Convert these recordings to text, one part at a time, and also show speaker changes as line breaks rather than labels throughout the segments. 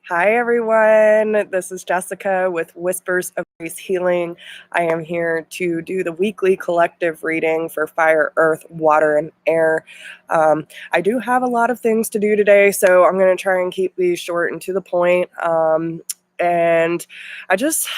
Hi, everyone. This is Jessica with Whispers of Grace Healing. I am here to do the weekly collective reading for fire, earth, water, and air. I do have a lot of things to do today, so I'm going to try and keep these short and to the point. And I just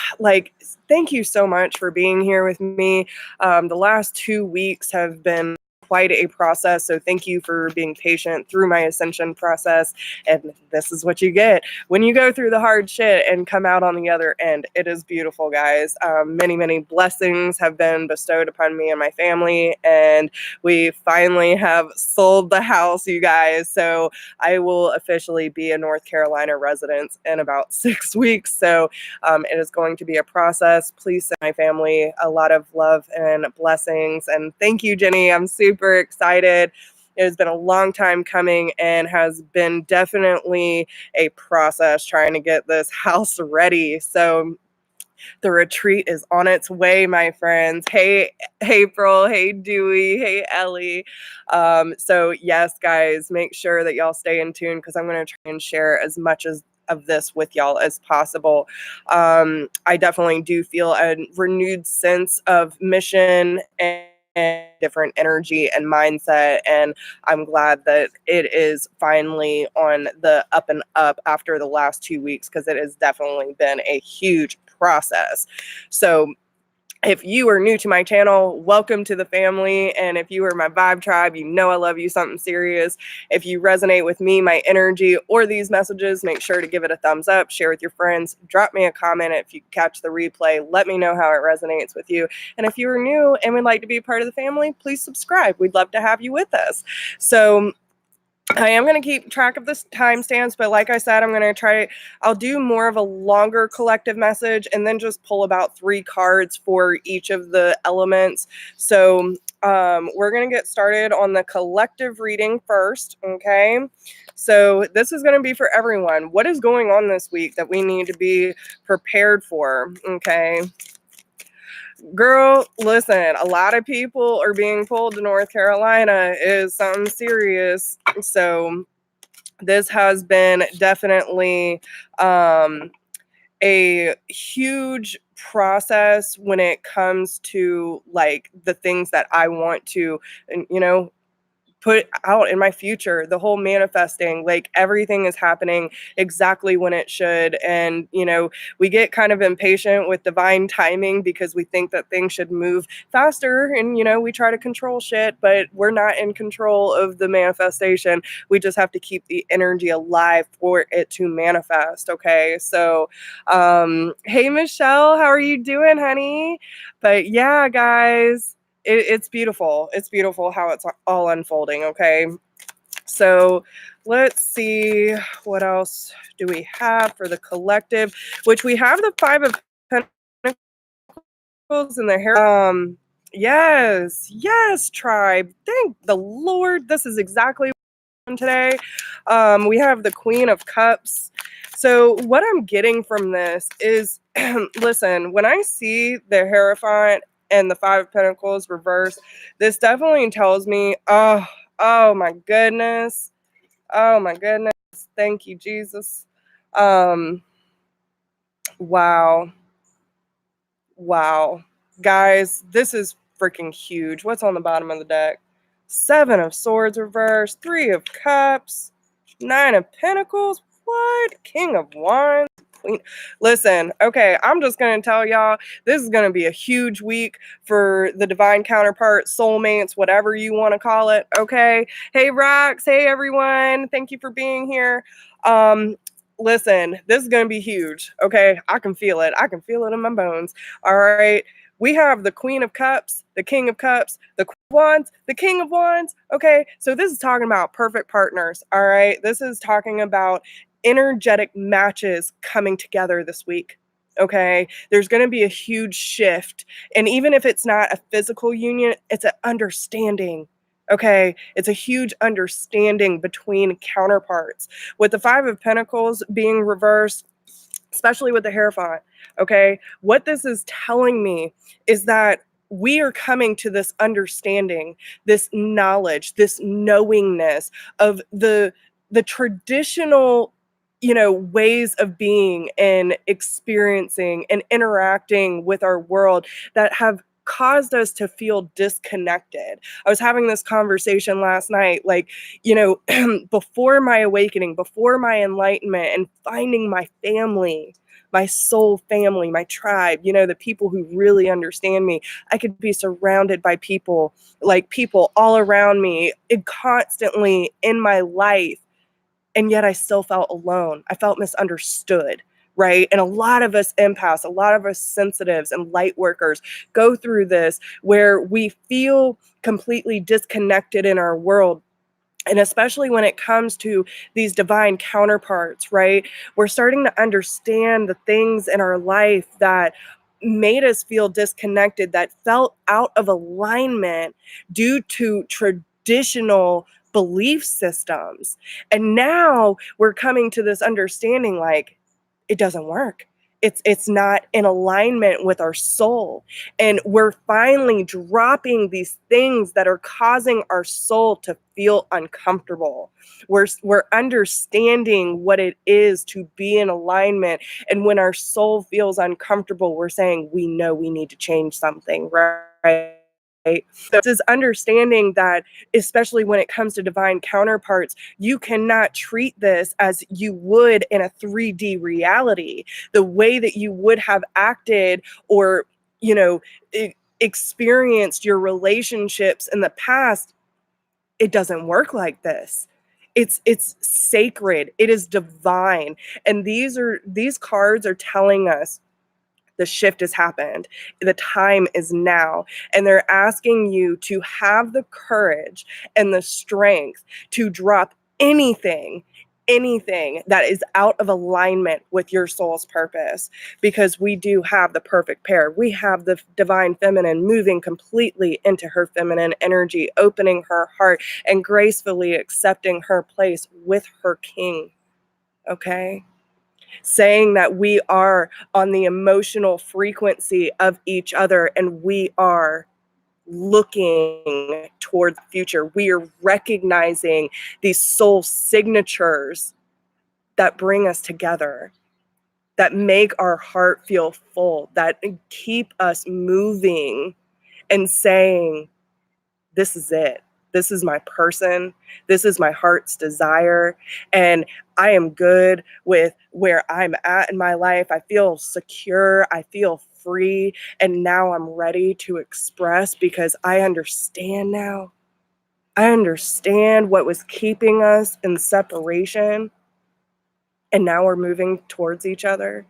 thank you so much for being here with me. The last 2 weeks have been quite a process, so thank you for being patient through my ascension process. And this is what you get when you go through the hard shit and come out on the other end. It is beautiful, guys. Many blessings have been bestowed upon me and my family, and we finally have sold the house, you guys. So I will officially be a North Carolina resident in about 6 weeks. So it is going to be a process. Please send my family a lot of love and blessings. And thank you, Jenny. I'm super excited. It has been a long time coming and has been definitely a process trying to get this house ready. So the retreat is on its way, my friends. Hey, April. Hey, Dewey. Hey, Ellie. So yes, guys, make sure that y'all stay in tune because I'm going to try and share as much of this with y'all as possible. I definitely do feel a renewed sense of mission and different energy and mindset, and I'm glad that it is finally on the up and up after the last 2 weeks because it has definitely been a huge process. So if you are new to my channel, welcome to the family. And if you are my vibe tribe, you know I love you something serious. If you resonate with me, my energy, or these messages, make sure to give it a thumbs up, share with your friends, drop me a comment if you catch the replay. Let me know how it resonates with you. And if you are new and would like to be a part of the family, please subscribe. We'd love to have you with us. So I am going to keep track of the timestamps, but like I said, I'll do more of a longer collective message and then just pull about 3 cards for each of the elements. So we're going to get started on the collective reading first, okay? So this is going to be for everyone. What is going on this week that we need to be prepared for, okay? Girl, listen, a lot of people are being pulled to North Carolina. Is something serious. So this has been definitely a huge process when it comes to like the things that I want to, put out in my future. The whole manifesting, like everything is happening exactly when it should. And we get kind of impatient with divine timing because we think that things should move faster, and we try to control shit, but we're not in control of the manifestation. We just have to keep the energy alive for it to manifest. Okay, so hey Michelle, how are you doing, honey? But yeah, guys, it's beautiful. It's beautiful how it's all unfolding, okay? So let's see, what else do we have for the collective, which we have the 5 of Pentacles in the hair. Yes, tribe. Thank the Lord. This is exactly what I'm today. We have the Queen of Cups. So what I'm getting from this is, listen, when I see the Hierophant and the 5 of Pentacles reversed, this definitely tells me, oh my goodness. Oh my goodness. Thank you, Jesus. Wow. Guys, this is freaking huge. What's on the bottom of the deck? 7 of Swords reversed, 3 of Cups, 9 of Pentacles. What? King of Wands. Queen. Listen, okay, I'm just going to tell y'all, this is going to be a huge week for the divine counterpart, soulmates, whatever you want to call it, okay? Hey, Rox. Hey, everyone. Thank you for being here. Listen, this is going to be huge, okay? I can feel it. I can feel it in my bones. All right. We have the Queen of Cups, the King of Cups, the Queen of Wands, the King of Wands. Okay, so this is talking about perfect partners. All right, this is talking about energetic matches coming together this week. Okay, there's going to be a huge shift. And even if it's not a physical union, it's an understanding. Okay, it's a huge understanding between counterparts. With the 5 of Pentacles being reversed, especially with the Hierophant, okay, what this is telling me is that we are coming to this understanding, this knowledge, this knowingness of the traditional ways of being and experiencing and interacting with our world that have caused us to feel disconnected. I was having this conversation last night, like, before my awakening, before my enlightenment and finding my family, my soul family, my tribe, the people who really understand me, I could be surrounded by people, like people all around me and constantly in my life. And yet I still felt alone. I felt misunderstood, right? And a lot of us empaths, a lot of us sensitives and light workers go through this where we feel completely disconnected in our world. And especially when it comes to these divine counterparts, right? We're starting to understand the things in our life that made us feel disconnected, that felt out of alignment due to traditional belief systems. And now we're coming to this understanding, like, it doesn't work. It's not in alignment with our soul. And we're finally dropping these things that are causing our soul to feel uncomfortable. We're understanding what it is to be in alignment. And when our soul feels uncomfortable, we're saying we know we need to change something, right? So this is understanding that, especially when it comes to divine counterparts, you cannot treat this as you would in a 3D reality. The way that you would have acted or, experienced your relationships in the past, it doesn't work like this. It's sacred. It is divine. And these cards are telling us the shift has happened. The time is now. And they're asking you to have the courage and the strength to drop anything that is out of alignment with your soul's purpose, because we do have the perfect pair. We have the divine feminine moving completely into her feminine energy, opening her heart and gracefully accepting her place with her king. Okay? Saying that we are on the emotional frequency of each other and we are looking towards the future. We are recognizing these soul signatures that bring us together, that make our heart feel full, that keep us moving and saying, this is it. This is my person. This is my heart's desire. And I am good with where I'm at in my life. I feel secure. I feel free. And now I'm ready to express because I understand now. I understand what was keeping us in separation. And now we're moving towards each other.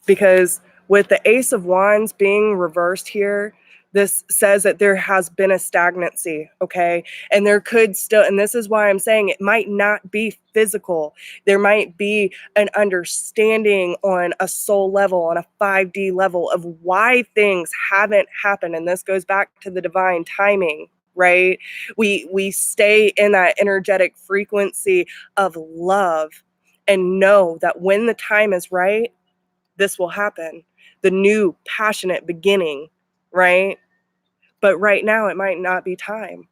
Because with the Ace of Wands being reversed here, this says that there has been a stagnancy, okay? And there could still, and this is why I'm saying it might not be physical. There might be an understanding on a soul level, on a 5D level of why things haven't happened. And this goes back to the divine timing, right? We stay in that energetic frequency of love and know that when the time is right, this will happen. The new passionate beginning, right? But right now it might not be time.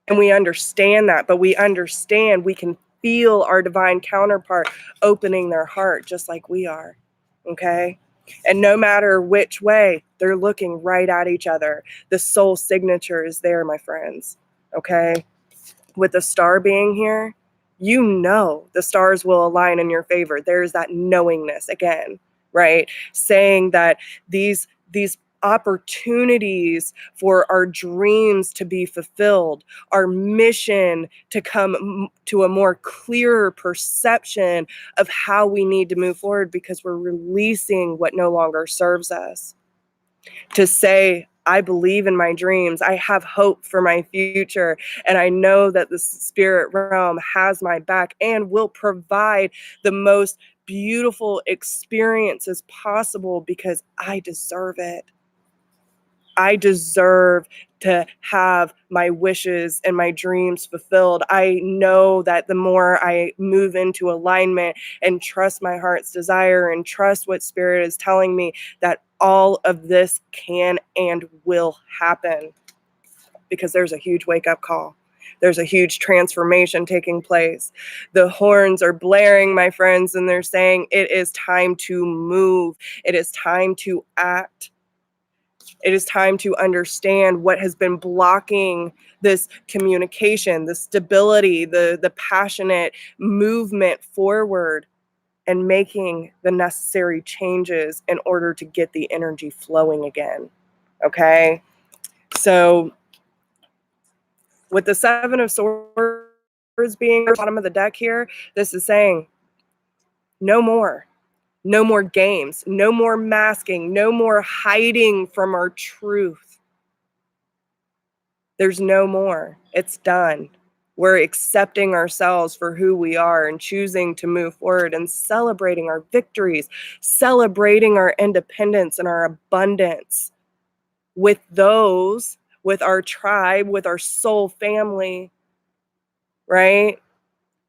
And we understand that, but we understand we can feel our divine counterpart opening their heart just like we are, okay? And no matter which way, they're looking right at each other. The soul signature is there, my friends, okay? With the star being here, the stars will align in your favor. There's that knowingness again, right? Saying that these opportunities for our dreams to be fulfilled, our mission to come to a more clearer perception of how we need to move forward because we're releasing what no longer serves us. To say, I believe in my dreams. I have hope for my future. And I know that the spirit realm has my back and will provide the most beautiful experiences possible because I deserve it. I deserve to have my wishes and my dreams fulfilled. I know that the more I move into alignment and trust my heart's desire and trust what spirit is telling me, that all of this can and will happen because there's a huge wake-up call. There's a huge transformation taking place. The horns are blaring, my friends, and they're saying it is time to move. It is time to act. It is time to understand what has been blocking this communication, the stability, the passionate movement forward, and making the necessary changes in order to get the energy flowing again. Okay? So with the Seven of Swords being at the bottom of the deck here, this is saying no more. No more games, no more masking, no more hiding from our truth. There's no more. It's done. We're accepting ourselves for who we are and choosing to move forward and celebrating our victories, celebrating our independence and our abundance with those, with our tribe, with our soul family, right?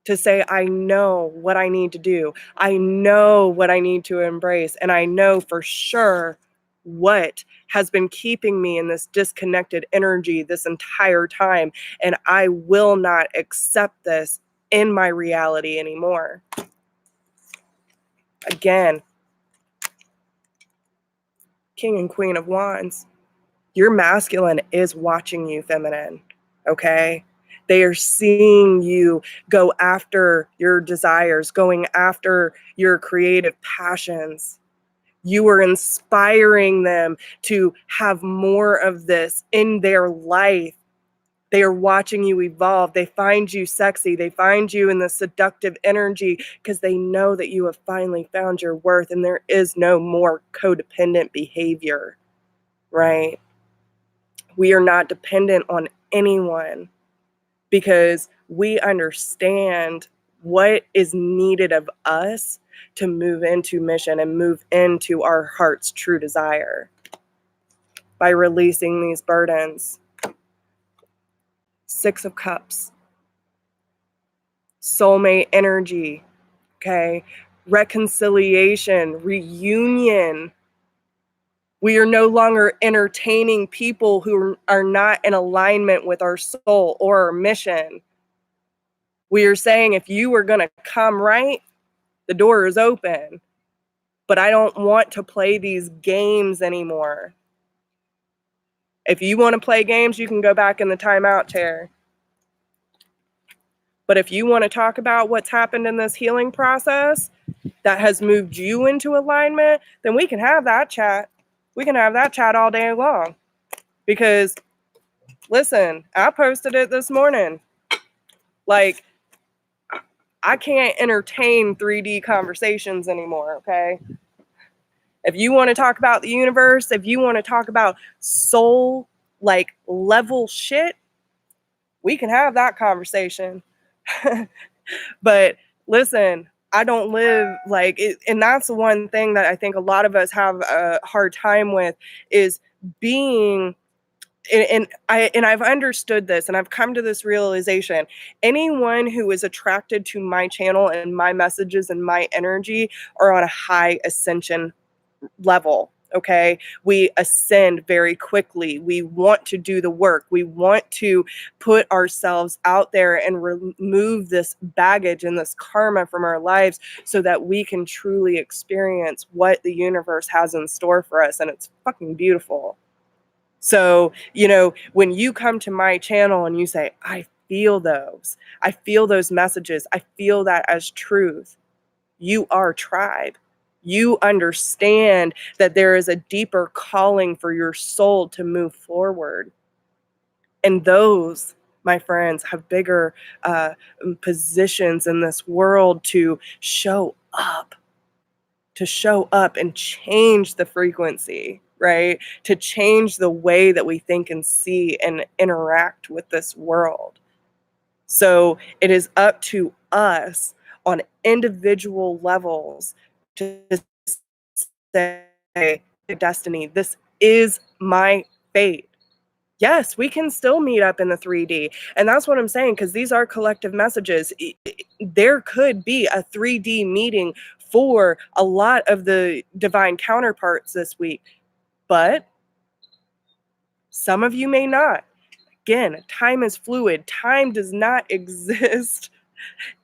To say, I know what I need to do. I know what I need to embrace. And I know for sure what has been keeping me in this disconnected energy this entire time. And I will not accept this in my reality anymore. Again, King and Queen of Wands, your masculine is watching you, feminine, okay? They are seeing you go after your desires, going after your creative passions. You are inspiring them to have more of this in their life. They are watching you evolve. They find you sexy. They find you in the seductive energy because they know that you have finally found your worth and there is no more codependent behavior, right? We are not dependent on anyone because we understand what is needed of us to move into mission and move into our heart's true desire by releasing these burdens. Six of Cups, soulmate energy, okay? Reconciliation, reunion. We are no longer entertaining people who are not in alignment with our soul or our mission. We are saying if you are going to come right, the door is open. But I don't want to play these games anymore. If you want to play games, you can go back in the timeout chair. But if you want to talk about what's happened in this healing process that has moved you into alignment, then we can have that chat. We can have that chat all day long. Because, listen, I posted it this morning. Like, I can't entertain 3D conversations anymore, okay? If you want to talk about the universe, if you want to talk about soul, like, level shit, we can have that conversation. But listen, I don't live like it, and that's the one thing that I think a lot of us have a hard time with is being, and I've understood this and I've come to this realization. Anyone who is attracted to my channel and my messages and my energy are on a high ascension level. Okay, we ascend very quickly. We want to do the work. We want to put ourselves out there and remove this baggage and this karma from our lives so that we can truly experience what the universe has in store for us. And it's fucking beautiful. So, you know, when you come to my channel and you say, I feel those messages, I feel that as truth, you are tribe. You understand that there is a deeper calling for your soul to move forward. And those, my friends, have bigger positions in this world to show up and change the frequency, right? To change the way that we think and see and interact with this world. So it is up to us on individual levels to say, destiny, this is my fate. Yes, we can still meet up in the 3D. And that's what I'm saying, because these are collective messages. There could be a 3D meeting for a lot of the divine counterparts this week, but some of you may not. Again, time is fluid. Time does not exist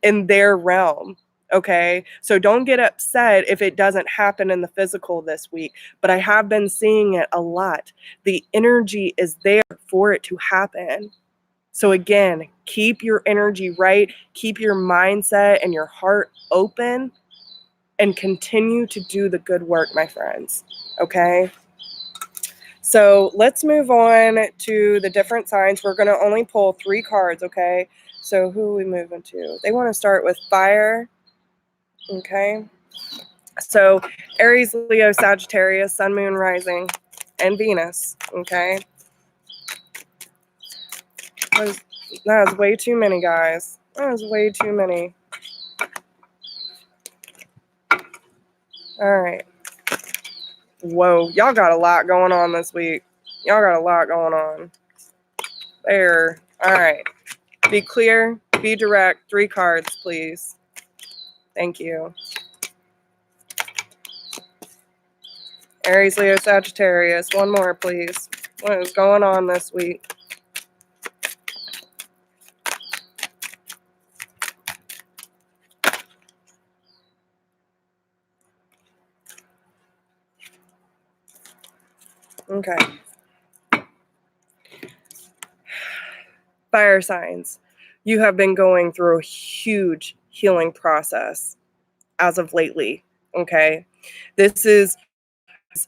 in their realm. Okay. So don't get upset if it doesn't happen in the physical this week, but I have been seeing it a lot. The energy is there for it to happen. So again, keep your energy right, keep your mindset and your heart open, and continue to do the good work, my friends. Okay. So let's move on to the different signs. We're going to only pull 3 cards. Okay. So who are we moving to? They want to start with fire. Okay. So Aries, Leo, Sagittarius, Sun, Moon, Rising, and Venus. Okay. That was way too many, guys. That was way too many. All right. Whoa. Y'all got a lot going on this week. Y'all got a lot going on. There. All right. Be clear. Be direct. 3 cards, please. Thank you. Aries, Leo, Sagittarius. 1 more, please. What is going on this week? Okay. Fire signs. You have been going through a huge healing process as of lately. Okay. This is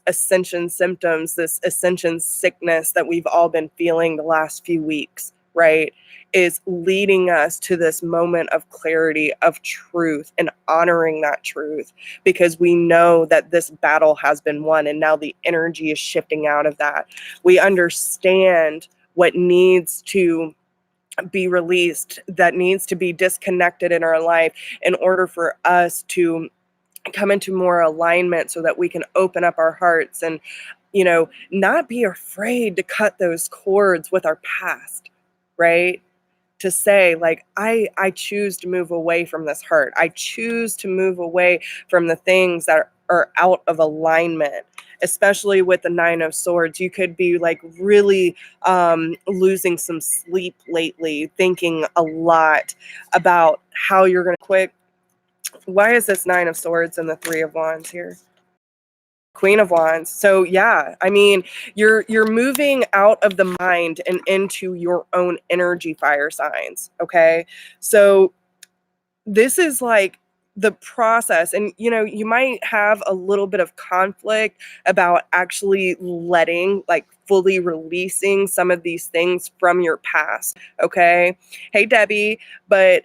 ascension symptoms, this ascension sickness that we've all been feeling the last few weeks, right, is leading us to this moment of clarity, of truth, and honoring that truth, because we know that this battle has been won and now the energy is shifting out of that. We understand what needs to be released, that needs to be disconnected in our life in order for us to come into more alignment so that we can open up our hearts and, not be afraid to cut those cords with our past, right? To say, like, I choose to move away from this hurt. I choose to move away from the things that are out of alignment, especially with the 9 of Swords. You could be like really losing some sleep lately, thinking a lot about how you're going to quit. Why is this 9 of Swords and the 3 of Wands here? Queen of Wands. So yeah, I mean, you're moving out of the mind and into your own energy, fire signs. Okay. So this is like the process, and you might have a little bit of conflict about actually letting, like, fully releasing some of these things from your past. Okay. Hey, Debbie. But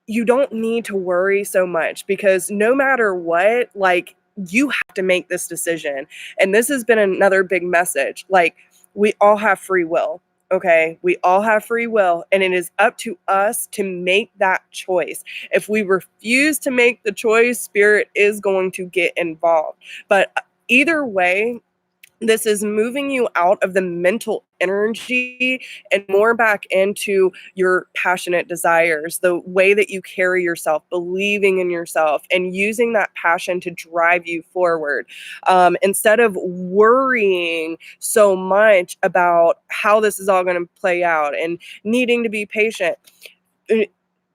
you don't need to worry so much, because no matter what, like, you have to make this decision. And this has been another big message. Like, we all have free will. Okay. We all have free will, and it is up to us to make that choice. If we refuse to make the choice, spirit is going to get involved. But either way, this is moving you out of the mental energy and more back into your passionate desires, the way that you carry yourself, believing in yourself, and using that passion to drive you forward. Instead of worrying so much about how this is all going to play out and needing to be patient.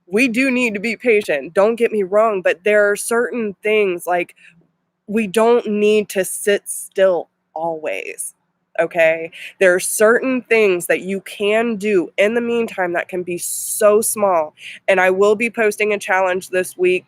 We do need to be patient, don't get me wrong, but there are certain things, like, we don't need to sit still always. Okay. There are certain things that you can do in the meantime that can be so small. And I will be posting a challenge this week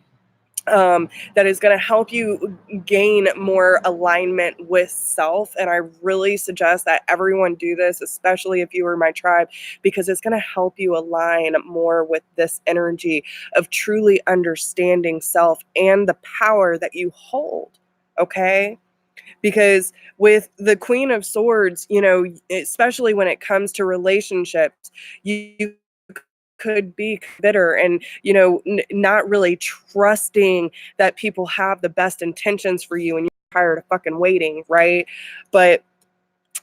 that is going to help you gain more alignment with self. And I really suggest that everyone do this, especially if you are my tribe, because it's going to help you align more with this energy of truly understanding self and the power that you hold. Okay. Because with the Queen of Swords, especially when it comes to relationships, you could be bitter and, not really trusting that people have the best intentions for you, and you're tired of fucking waiting, right? But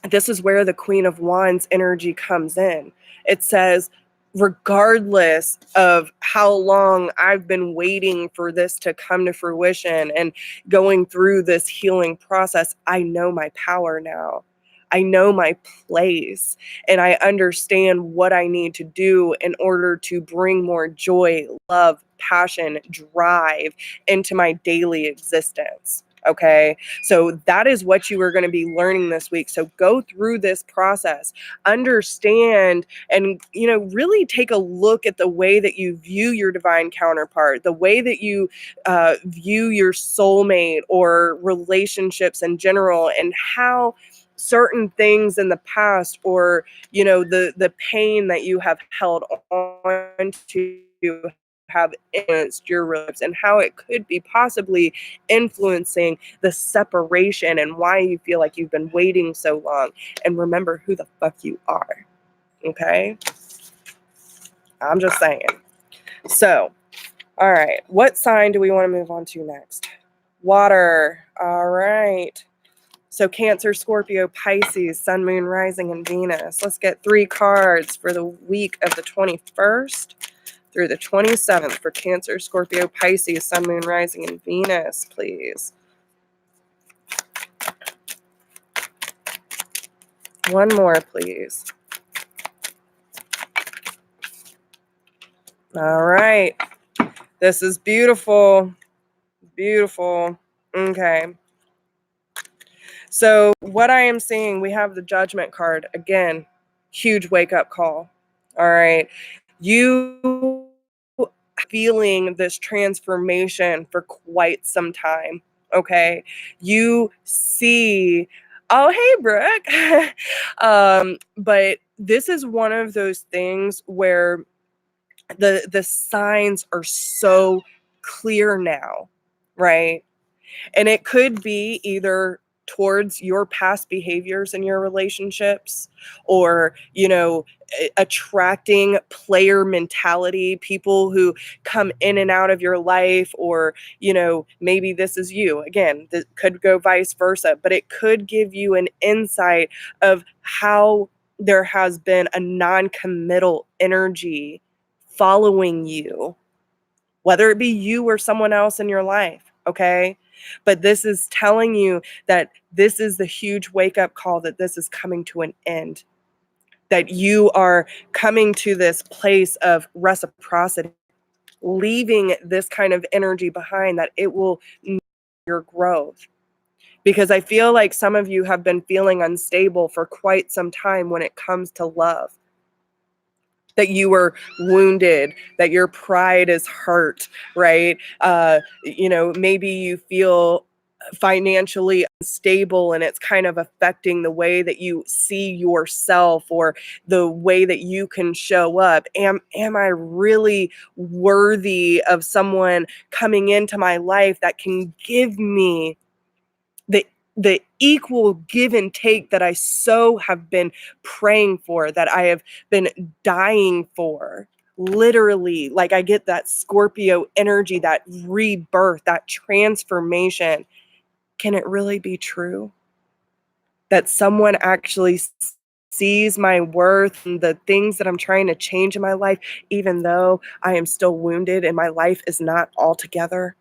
this is where the Queen of Wands energy comes in. It says, regardless of how long I've been waiting for this to come to fruition and going through this healing process, I know my power now. I know my place, and I understand what I need to do in order to bring more joy, love, passion, drive into my daily existence. Okay. So that is what you are going to be learning this week. So go through this process, understand, and, really take a look at the way that you view your divine counterpart, the way that you view your soulmate or relationships in general, and how certain things in the past, or the pain that you have held on to, have influenced your relationships, and how it could be possibly influencing the separation, and why you feel like you've been waiting so long. And remember who the fuck you are. Okay? I'm just saying. So, all right, what sign do we want to move on to next? Water. All right. So Cancer, Scorpio, Pisces, Sun, Moon, Rising, and Venus. Let's get 3 cards for the week of the 21st through the 27th for Cancer, Scorpio, Pisces, Sun, Moon, Rising, and Venus, please. One more, please. All right. This is beautiful. Beautiful. Okay. So what I am seeing, we have the Judgment card. Again, huge wake-up call. All right. You feeling this transformation for quite some time. Okay. You see, oh, hey, Brooke. But this is one of those things where the signs are so clear now, right? And it could be either towards your past behaviors in your relationships, or, attracting player mentality, people who come in and out of your life, or, maybe this is you. Again, that could go vice versa, but it could give you an insight of how there has been a non-committal energy following you, whether it be you or someone else in your life. Okay. But this is telling you that this is the huge wake up call, that this is coming to an end, that you are coming to this place of reciprocity, leaving this kind of energy behind, that it will your growth. Because I feel like some of you have been feeling unstable for quite some time when it comes to love, that you were wounded, that your pride is hurt, right? Maybe you feel financially unstable, and it's kind of affecting the way that you see yourself, or the way that you can show up. Am I really worthy of someone coming into my life that can give me the equal give and take that I so have been praying for, that I have been dying for? Literally, like, I get that Scorpio energy, that rebirth, that transformation. Can it really be true that someone actually sees my worth and the things that I'm trying to change in my life, even though I am still wounded and my life is not all together?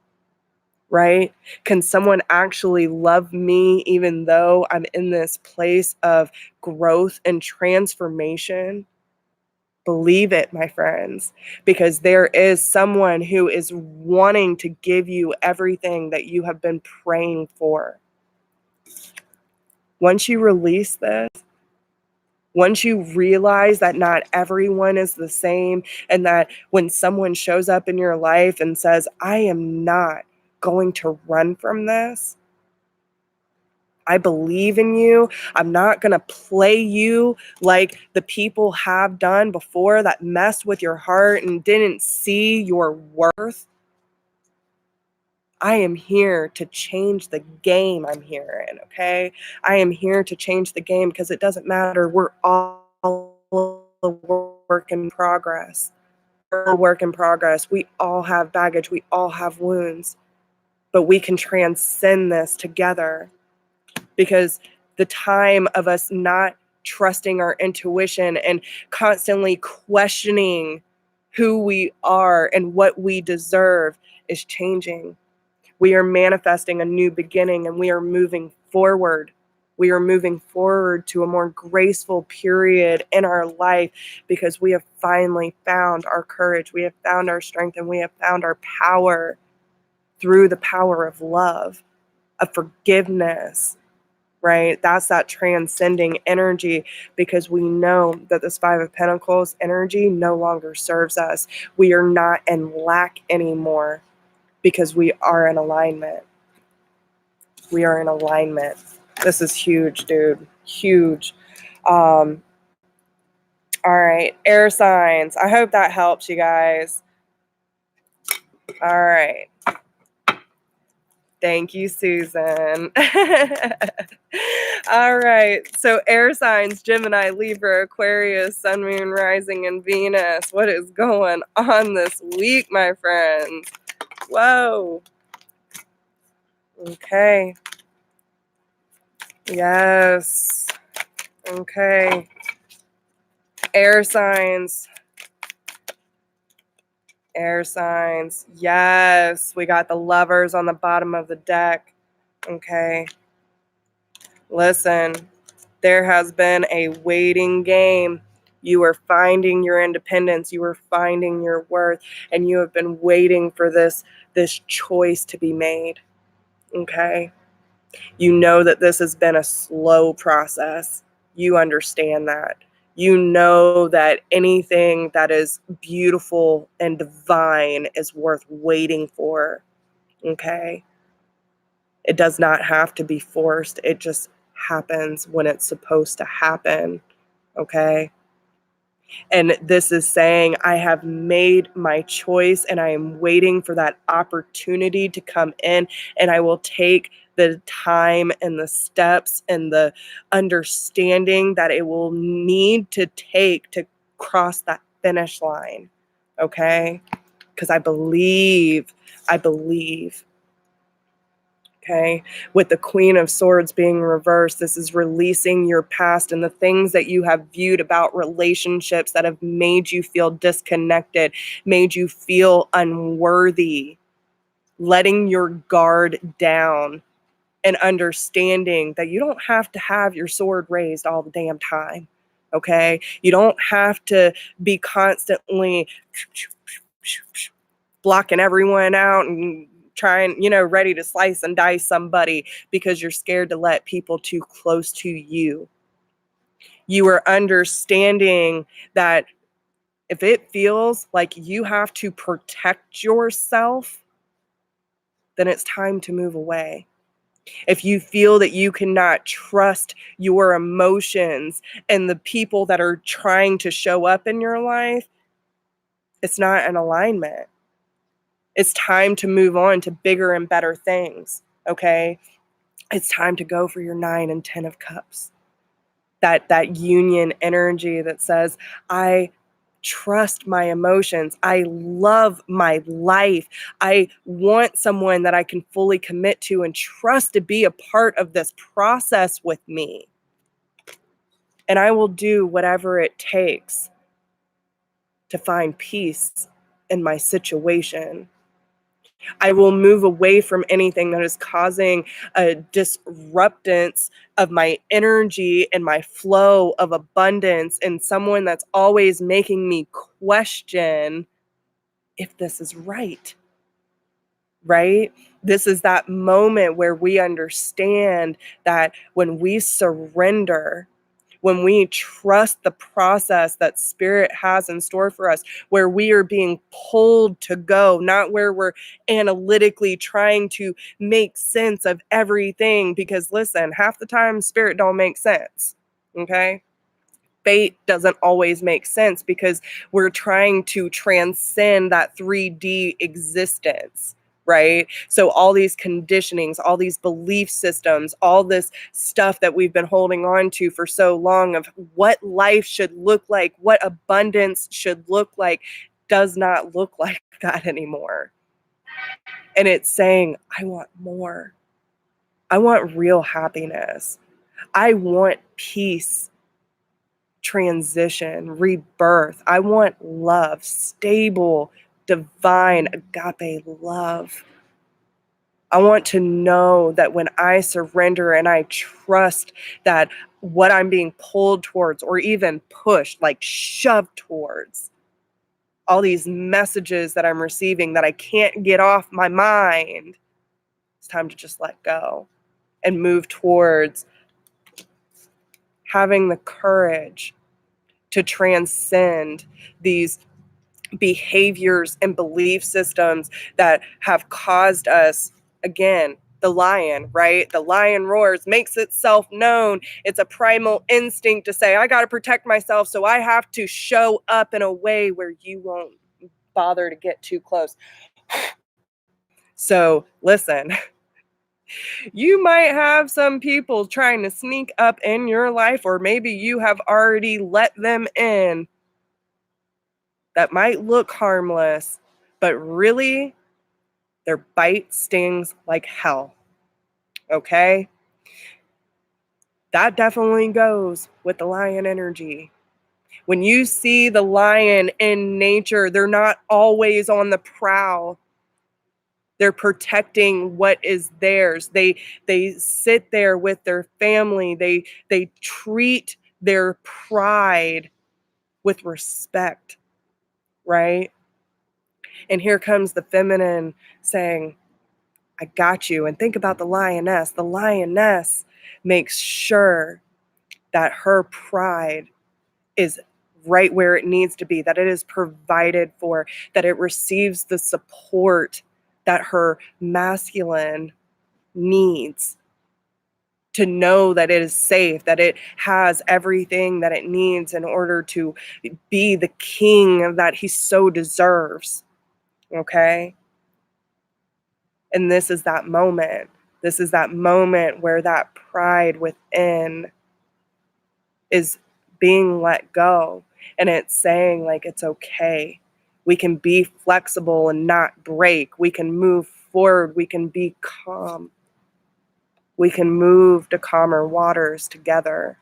Right? Can someone actually love me even though I'm in this place of growth and transformation? Believe it, my friends, because there is someone who is wanting to give you everything that you have been praying for. Once you release this, once you realize that not everyone is the same, and that when someone shows up in your life and says, I am not going to run from this, I believe in you, I'm not going to play you like the people have done before that messed with your heart and didn't see your worth. I am here to change the game I'm here in, okay? I am here to change the game, because it doesn't matter. We're all a work in progress. We're a work in progress. We all have baggage. We all have wounds. But we can transcend this together, because the time of us not trusting our intuition and constantly questioning who we are and what we deserve is changing. We are manifesting a new beginning, and we are moving forward. We are moving forward to a more graceful period in our life because we have finally found our courage, we have found our strength, and we have found our power through the power of love, of forgiveness, right? That's that transcending energy, because we know that this Five of Pentacles energy no longer serves us. We are not in lack anymore because we are in alignment. We are in alignment. This is huge, dude. Huge. All right. Air signs. I hope that helps you guys. All right. Thank you, Susan. All right. So air signs, Gemini, Libra, Aquarius, Sun, Moon, Rising, and Venus. What is going on this week, my friends? Whoa. Okay. Yes. Okay. Air signs. Air signs. Yes. We got the Lovers on the bottom of the deck. Okay. Listen, there has been a waiting game. You are finding your independence. You are finding your worth. And you have been waiting for this choice to be made. Okay. You know that this has been a slow process. You understand that. You know that anything that is beautiful and divine is worth waiting for. Okay. It does not have to be forced. It just happens when it's supposed to happen. Okay. And this is saying, I have made my choice and I am waiting for that opportunity to come in, and I will take the time and the steps and the understanding that it will need to take to cross that finish line. Okay. Because I believe. Okay. With the Queen of Swords being reversed, this is releasing your past and the things that you have viewed about relationships that have made you feel disconnected, made you feel unworthy, letting your guard down and understanding that you don't have to have your sword raised all the damn time. Okay. You don't have to be constantly blocking everyone out and trying, ready to slice and dice somebody because you're scared to let people too close to you. You are understanding that if it feels like you have to protect yourself, then it's time to move away. If you feel that you cannot trust your emotions and the people that are trying to show up in your life, it's not in alignment. It's time to move on to bigger and better things, okay? It's time to go for your 9 and 10 of cups. That union energy that says, I trust my emotions. I love my life. I want someone that I can fully commit to and trust to be a part of this process with me. And I will do whatever it takes to find peace in my situation. I will move away from anything that is causing a disruptance of my energy and my flow of abundance, and someone that's always making me question if this is right. Right? This is that moment where we understand that when we surrender, when we trust the process that Spirit has in store for us, where we are being pulled to go, not where we're analytically trying to make sense of everything. Because listen, half the time Spirit don't make sense. Okay? Fate doesn't always make sense because we're trying to transcend that 3D existence. Right? So all these conditionings, all these belief systems, all this stuff that we've been holding on to for so long of what life should look like, what abundance should look like, does not look like that anymore. And it's saying, I want more. I want real happiness. I want peace, transition, rebirth. I want love, stable, divine, agape love. I want to know that when I surrender and I trust that what I'm being pulled towards or even pushed, like shoved towards, all these messages that I'm receiving that I can't get off my mind, it's time to just let go and move towards having the courage to transcend these behaviors and belief systems that have caused us, again, the lion, right? The lion roars, makes itself known. It's a primal instinct to say, I got to protect myself, so I have to show up in a way where you won't bother to get too close. So listen, you might have some people trying to sneak up in your life, or maybe you have already let them in, that might look harmless, but really their bite stings like hell. Okay? That definitely goes with the lion energy. When you see the lion in nature, they're not always on the prowl. They're protecting what is theirs. They sit there with their family. They treat their pride with respect, right? And here comes the feminine saying, I got you. And think about the lioness. The lioness makes sure that her pride is right where it needs to be, that it is provided for, that it receives the support that her masculine needs, to know that it is safe, that it has everything that it needs in order to be the king that he so deserves. Okay? And this is that moment. This is that moment where that pride within is being let go. And it's saying, like, it's okay. We can be flexible and not break. We can move forward. We can be calm. We can move to calmer waters together.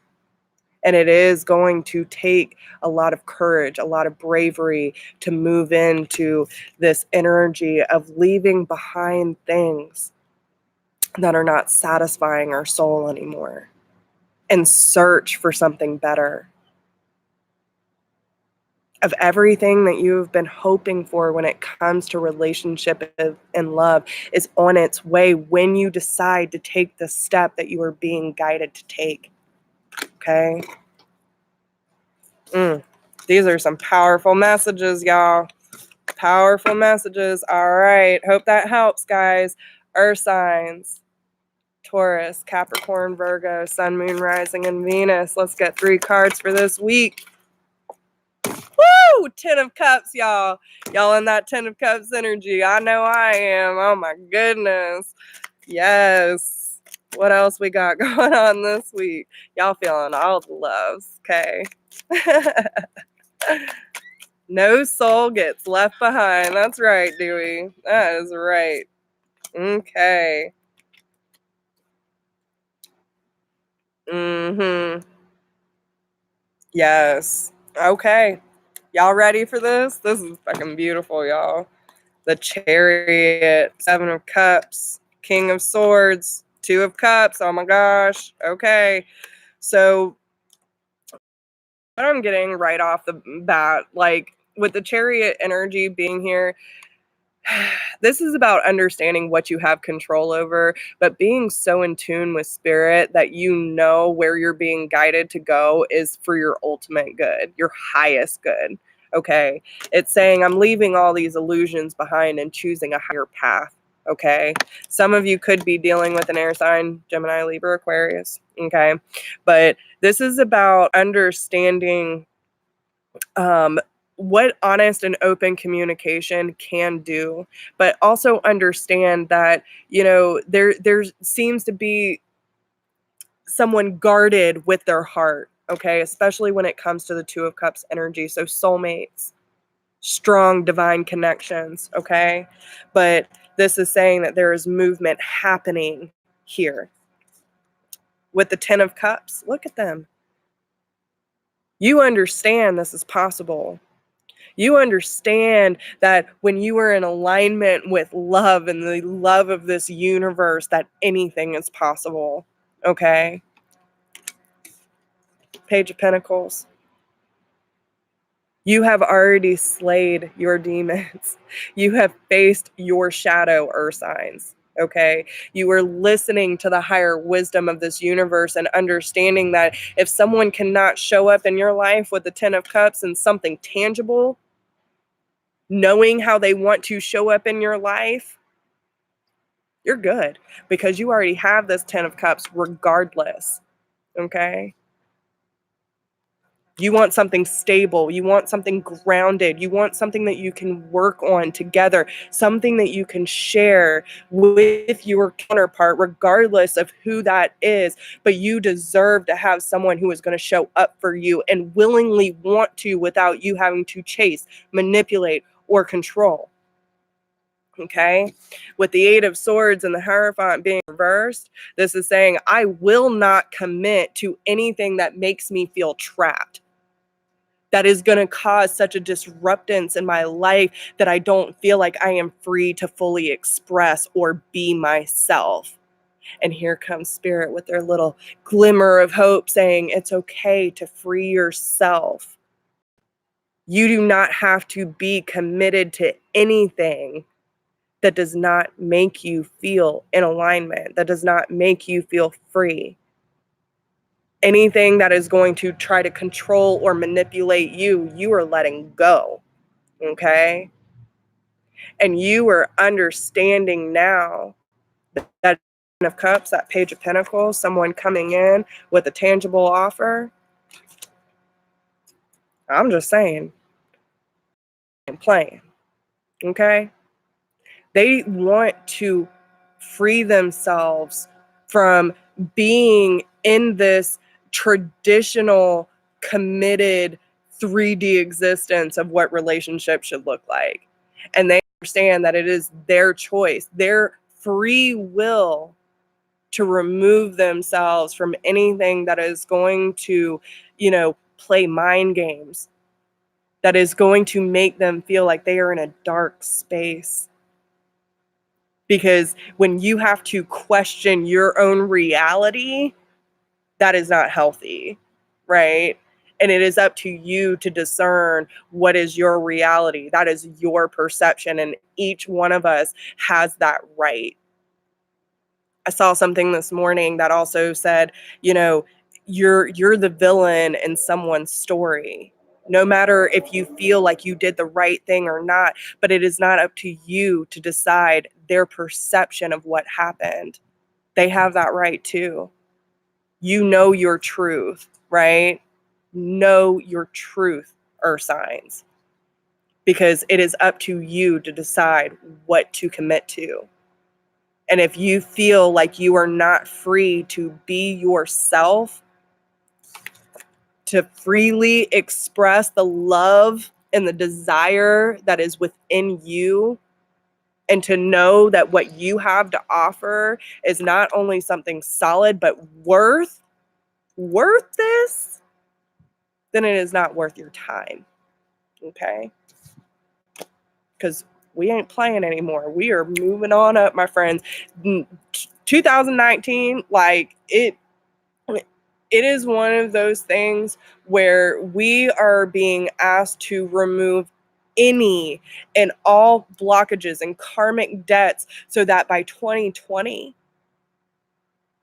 And it is going to take a lot of courage, a lot of bravery to move into this energy of leaving behind things that are not satisfying our soul anymore and search for something better. Of everything that you've been hoping for when it comes to relationship and love is on its way when you decide to take the step that you are being guided to take. Okay? These are some powerful messages, y'all. Powerful messages. All right. Hope that helps, guys. Earth signs. Taurus, Capricorn, Virgo, Sun, Moon, Rising, and Venus. Let's get 3 cards for this week. Woo! 10 of Cups, y'all. Y'all in that 10 of Cups energy. I know I am. Oh my goodness. Yes. What else we got going on this week? Y'all feeling all the loves. Okay. No soul gets left behind. That's right, Dewey. That is right. Okay. Yes. Okay. Y'all ready for this? This is fucking beautiful, y'all. The Chariot, 7 of Cups, King of Swords, 2 of Cups. Oh my gosh. Okay. So what I'm getting right off the bat, like with the Chariot energy being here, this is about understanding what you have control over, but being so in tune with spirit that you know where you're being guided to go is for your ultimate good, your highest good. Okay. It's saying, I'm leaving all these illusions behind and choosing a higher path. Okay. Some of you could be dealing with an air sign, Gemini, Libra, Aquarius. Okay. But this is about understanding what honest and open communication can do, but also understand that, you know, there seems to be someone guarded with their heart, okay, especially when it comes to the 2 of Cups energy. So soulmates, strong divine connections, okay? But this is saying that there is movement happening here. With the 10 of Cups, look at them. You understand this is possible. You understand that when you are in alignment with love and the love of this universe, that anything is possible. Okay? Page of Pentacles. You have already slayed your demons. You have faced your shadow, earth signs. Okay? You are listening to the higher wisdom of this universe and understanding that if someone cannot show up in your life with the Ten of Cups and something tangible, knowing how they want to show up in your life, you're good because you already have this Ten of Cups regardless. Okay? You want something stable. You want something grounded. You want something that you can work on together, something that you can share with your counterpart, regardless of who that is. But you deserve to have someone who is going to show up for you and willingly want to without you having to chase, manipulate, or control. Okay, with the Eight of Swords and the Hierophant being reversed, this is saying, I will not commit to anything that makes me feel trapped, that is going to cause such a disruptance in my life that I don't feel like I am free to fully express or be myself. And here comes Spirit with their little glimmer of hope saying, it's okay to free yourself. You do not have to be committed to anything that does not make you feel in alignment, that does not make you feel free. Anything that is going to try to control or manipulate you, you are letting go, okay? And you are understanding now that Ten of Cups, that Page of Pentacles, someone coming in with a tangible offer. I'm just saying, I'm playing, okay? They want to free themselves from being in this traditional, committed 3D existence of what relationships should look like. And they understand that it is their choice, their free will to remove themselves from anything that is going to, play mind games, that is going to make them feel like they are in a dark space. Because when you have to question your own reality, that is not healthy, right? And it is up to you to discern what is your reality. That is your perception, and each one of us has that right. I saw something this morning that also said, you're the villain in someone's story. No matter if you feel like you did the right thing or not, but it is not up to you to decide their perception of what happened. They have that right too. You know your truth, right? Know your truth, earth signs, because it is up to you to decide what to commit to. And if you feel like you are not free to be yourself, to freely express the love and the desire that is within you, and to know that what you have to offer is not only something solid, but worth this, then it is not worth your time. Okay? Because we ain't playing anymore. We are moving on up, my friends. 2019, like it is one of those things where we are being asked to remove any and all blockages and karmic debts so that by 2020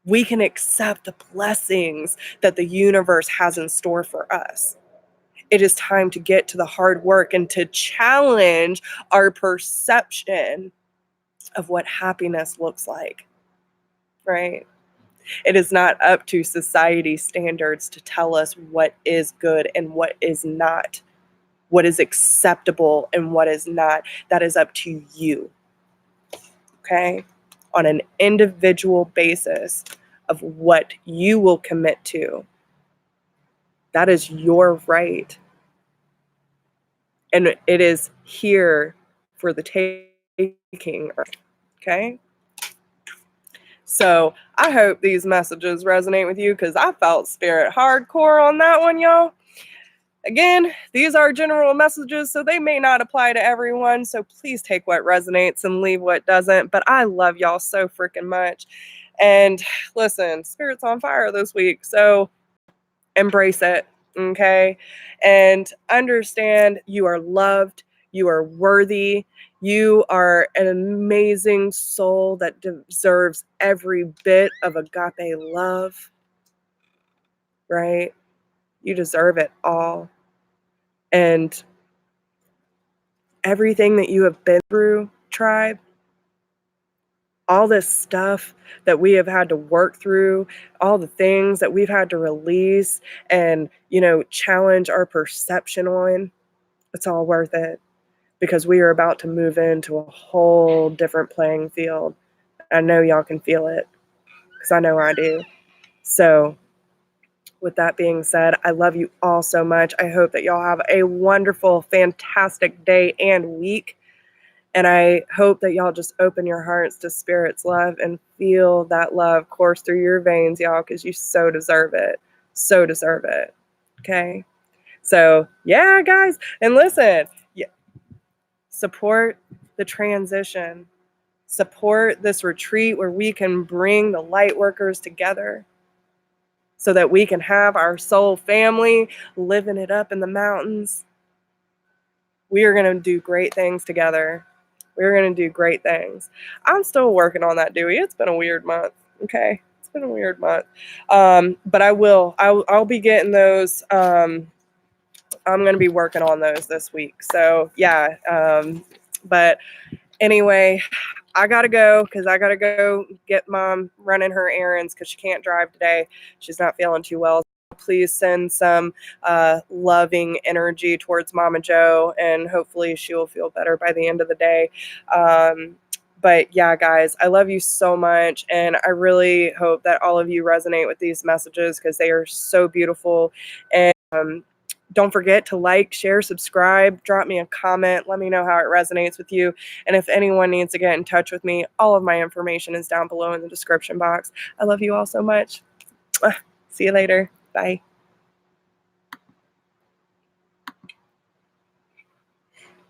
we can accept the blessings that the universe has in store for us. It is time to get to the hard work and to challenge our perception of what happiness looks like, right? It is not up to society standards to tell us what is good and what is not, what is acceptable and what is not. That is up to you, okay? On an individual basis of what you will commit to. That is your right. And it is here for the taking, okay? So I hope these messages resonate with you because I felt spirit hardcore on that one, y'all. Again, these are general messages, so they may not apply to everyone. So please take what resonates and leave what doesn't. But I love y'all so freaking much. And listen, Spirit's on fire this week. So embrace it, okay? And understand you are loved, you are worthy, you are an amazing soul that deserves every bit of agape love, right? You deserve it all. And everything that you have been through, tribe, all this stuff that we have had to work through, all the things that we've had to release and, challenge our perception on, it's all worth it because we are about to move into a whole different playing field. I know y'all can feel it because I know I do. So, with that being said, I love you all so much. I hope that y'all have a wonderful, fantastic day and week. And I hope that y'all just open your hearts to Spirit's love and feel that love course through your veins, y'all, because you so deserve it. So deserve it. Okay? So, yeah, guys. And listen, support the transition. Support this retreat where we can bring the light workers together so that we can have our soul family living it up in the mountains. We are going to do great things together. We're going to do great things. I'm still working on that, Dewey. It's been a weird month. Okay. It's been a weird month. But I'll be getting those. I'm going to be working on those this week. So yeah. But anyway, I got to go because I got to go get Mom running her errands because she can't drive today. She's not feeling too well. Please send some loving energy towards Mama Joe, and hopefully she will feel better by the end of the day. But yeah, guys, I love you so much, and I really hope that all of you resonate with these messages because they are so beautiful. And don't forget to like, share, subscribe, drop me a comment. Let me know how it resonates with you. And if anyone needs to get in touch with me, all of my information is down below in the description box. I love you all so much. See you later. Bye.